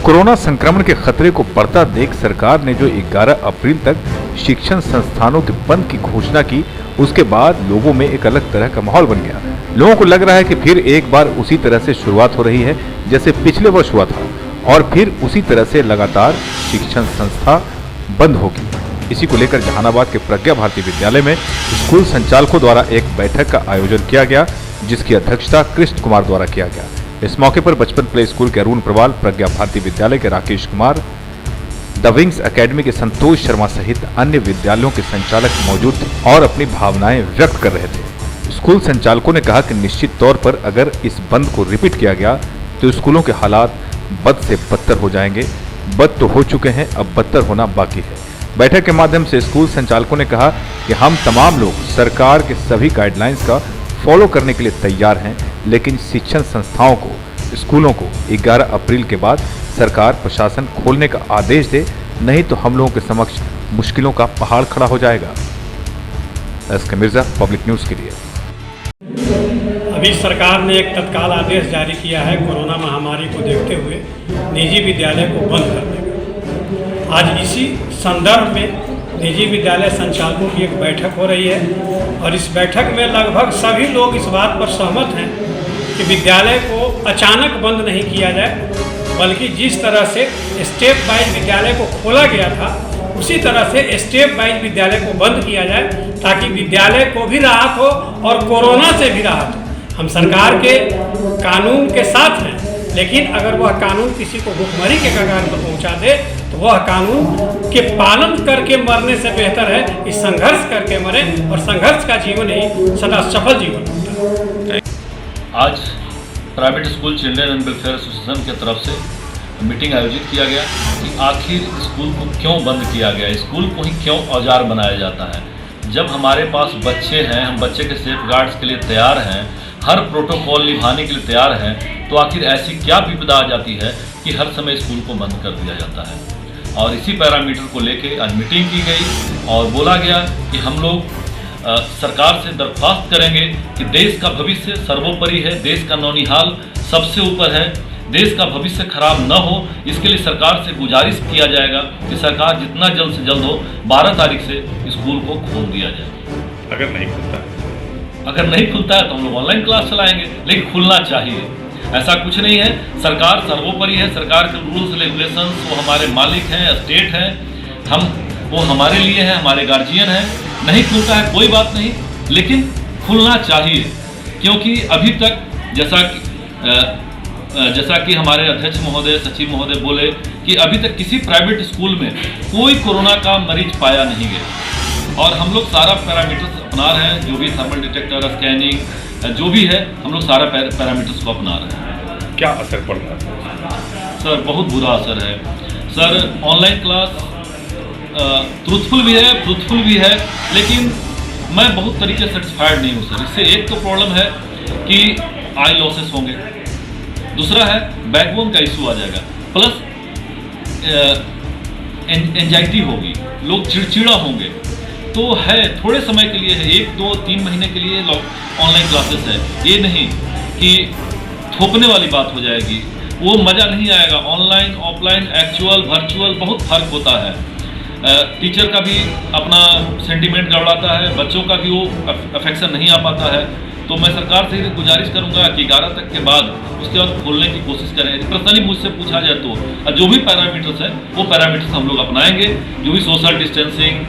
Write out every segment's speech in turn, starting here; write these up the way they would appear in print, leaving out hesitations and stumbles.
Corona संक्रमण के खतरे को बढ़ता देख सरकार ने जो 11 अप्रैल तक शिक्षण संस्थानों के बंद की घोषणा की, उसके बाद लोगों में एक अलग तरह का माहौल बन गया। लोगों को लग रहा है कि फिर एक बार उसी तरह से शुरुआत हो रही है जैसे पिछले वर्ष हुआ था और फिर उसी तरह से लगातार शिक्षण संस्था बंद होगी। इसी को लेकर जहानाबाद के प्रज्ञा भारती विद्यालय में स्कूल संचालकों द्वारा एक बैठक का आयोजन किया गया, जिसकी अध्यक्षता कृष्ण कुमार द्वारा किया गया। इस मौके पर बचपन प्ले स्कूल के अरुण प्रवाल, प्रज्ञा भारती विद्यालय के Rakesh Kumar, the wings academy के संतोष शर्मा सहित अन्य विद्यालयों के संचालक मौजूद थे और अपनी भावनाएं व्यक्त कर रहे थे। स्कूल संचालकों ने कहा कि निश्चित तौर पर अगर इस बंद को रिपीट किया गया तो स्कूलों के हालात बद से बदतर हो जाएंगे। बद तो हो चुके हैं, अब बदतर होना बाकी है। बैठक के माध्यम से स्कूल संचालकों ने कहा कि हम तमाम लोग सरकार के सभी गाइडलाइंस का फॉलो करने के लिए तैयार हैं, लेकिन शिक्षण संस्थाओं को, स्कूलों को 11 अप्रैल के बाद सरकार प्रशासन खोलने का आदेश दे, नहीं तो हम लोगों के समक्ष मुश्किलों का पहाड़ खड़ा हो जाएगा। एसके मिर्जा, पब्लिक न्यूज़ के लिए। अभी सरकार ने एक तत्काल आदेश जारी किया है कोरोना महामारी को देखते हुए निजी विद्यालय को बंद करने का। आज इसी संदर्भ में निजी विद्यालय संचालकों की एक बैठक हो रही है और इस बैठक में लगभग सभी लोग इस बात पर सहमत हैं कि विद्यालय को अचानक बंद नहीं किया जाए, बल्कि जिस तरह से स्टेप वाइज विद्यालय को खोला गया था उसी तरह से स्टेप वाइज विद्यालय को बंद किया जाए, ताकि विद्यालय को भी राहत हो और कोरोना से भी राहत हो। हम सरकार के कानून के साथ हैं, लेकिन अगर वह कानून किसी को भुखमरी के कगार पर पहुंचा दे तो वह कानून के पालन करके मरने से बेहतर है कि संघर्ष करके मरे, और संघर्ष का जीवन ही सदा सफल जीवन होता है। आज private school children and welfare association की तरफ से मीटिंग आयोजित किया गया कि आखिर स्कूल को क्यों बंद किया गया, स्कूल को ही क्यों औजार बनाया जाता है। जब हमारे पास बच्चे हैं, हम बच्चे के सेफ गार्ड्स के लिए तैयार हैं, हर प्रोटोकॉल निभाने के लिए तैयार हैं, तो आखिर ऐसी क्या विपदा आ जाती है कि हर समय स्कूल को बंद कर दिया जाता है। और इसी पैरामीटर को लेके आज मीटिंग की गई और बोला गया कि हम लोग सरकार से दरख्वास्त करेंगे कि देश का भविष्य सर्वोपरि है, देश का नौनिहाल सबसे ऊपर है, देश का भविष्य खराब न हो, इसके लिए सरकार से गुजारिश किया जाएगा कि सरकार जितना जल्द से जल्द हो 12 तारीख से स्कूल को खोल दिया जाए। अगर नहीं खुलता है तो हम लोग ऑनलाइन क्लास चलाएंगे, लेकिन खुलना चाहिए। ऐसा कुछ नहीं है, सरकार सर्वोपरि है, सरकार के रूल्स रेगुलेशंस वो हमारे मालिक हैं, स्टेट हैं, वो हमारे लिए हैं, हमारे गार्जियन हैं। नहीं खुलता है कोई बात नहीं, लेकिन खुलना चाहिए, क्योंकि अभी तक जैसा कि हमारे अध्यक्ष महोदय, सचिव महोदय बोले कि अभी तक किसी प्राइवेट स्कूल में कोई कोरोना का मरीज पाया नहीं गया। और हम लोग सारा पैरामीटर्स अपना रहे हैं, जो भी थर्मल डिटेक्टर, स्कैनिंग जो भी है, हम लोग सारा पैरामीटर्स को अपना रहे हैं। क्या असर पड़ रहा है सर? बहुत बुरा असर है सर। ऑनलाइन क्लास ट्रूथफुल भी है, फ्रूटफुल भी है, लेकिन मैं बहुत तरीके से सेटिस्फाइड नहीं हूँ सर। इससे एक तो प्रॉब्लम है कि आई लॉसेस होंगे, दूसरा है बैकबोन का इशू आ जाएगा, प्लस एंजाइटी होगी, लोग चिड़चिड़ा होंगे। तो है थोड़े समय के लिए है, 1, 2, 3 महीने के लिए ऑनलाइन क्लासेस है, ये नहीं कि थोपने वाली बात हो जाएगी, वो मज़ा नहीं आएगा। ऑनलाइन, ऑफलाइन, एक्चुअल, वर्चुअल बहुत फर्क होता है। टीचर का भी अपना सेंटीमेंट गड़बड़ाता है, बच्चों का भी वो अफेक्शन नहीं आ पाता है। तो मैं सरकार से गुजारिश करूंगा कि 11 तक के बाद उसके बाद खोलने की कोशिश करें। पर्सनली मुझसे पूछा जाए तो जो भी पैरामीटर्स हैं वो पैरामीटर्स हम लोग अपनाएंगे, जो भी social distancing,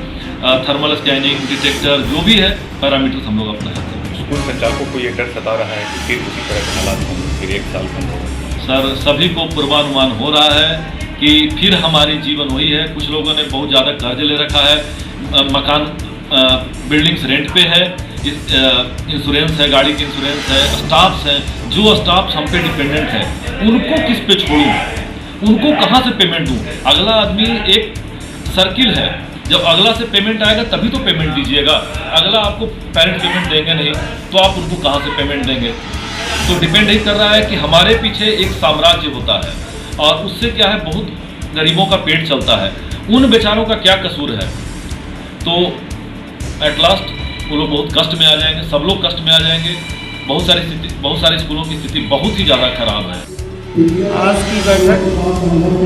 thermal scanning, detector जो भी है पैरामीटर्स हम लोग अपनाएंगे। स्कूल संचालकों को ये डर सता रहा है कि फिर उसी तरह के हालात होंगे, फिर 1 साल बंद होगा। सर, सभी को पूर्वानुमान हो रहा है कि फिर हमारी जीवन वही है। कुछ लोगों ने बहुत ज़्यादा कर्ज ले रखा है, मकान बिल्डिंग्स रेंट पे है, इंश्योरेंस है, गाड़ी की इंश्योरेंस है, स्टाफ्स हैं, जो स्टाफ्स हम पे डिपेंडेंट है उनको किस पे छोड़ूं, उनको कहाँ से पेमेंट दूं? अगला आदमी एक सर्किल है, जब अगला से पेमेंट आएगा तभी तो पेमेंट दीजिएगा। अगला आपको पेरेंट पेमेंट देंगे नहीं तो आप उनको कहाँ से पेमेंट देंगे? तो डिपेंड ही कर रहा है कि हमारे पीछे एक साम्राज्य होता है और उससे क्या है, बहुत गरीबों का पेट चलता है। उन बेचारों का क्या कसूर है? तो एट लास्ट वो लोग बहुत कष्ट में आ जाएंगे, सब लोग कष्ट में आ जाएंगे। बहुत सारी स्कूलों की स्थिति बहुत ही ज़्यादा खराब है। आज की बैठक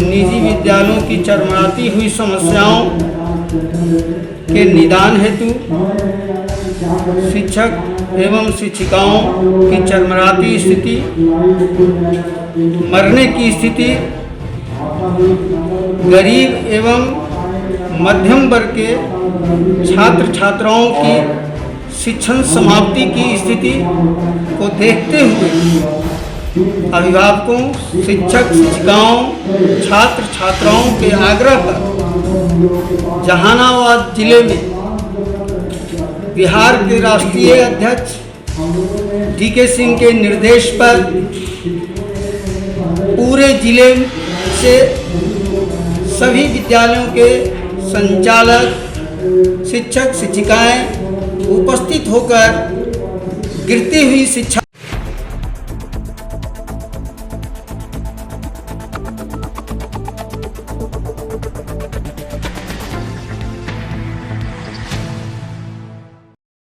निजी विद्यालयों की चरमराती हुई समस्याओं के निदान हेतु शिक्षक एवं शिक्षिकाओं की चरमराती स्थिति, मरने की स्थिति, गरीब एवं मध्यम वर्ग के छात्र छात्राओं की शिक्षण समाप्ति की स्थिति को देखते हुए अभिभावकों, शिक्षक शिक्षिकाओं, छात्र छात्राओं के आग्रह पर जहानाबाद जिले में बिहार के राष्ट्रीय अध्यक्ष DK सिंह के निर्देश पर पूरे जिले से सभी विद्यालयों के संचालक, शिक्षक शिक्षिकाएं उपस्थित होकर गिरती हुई शिक्षा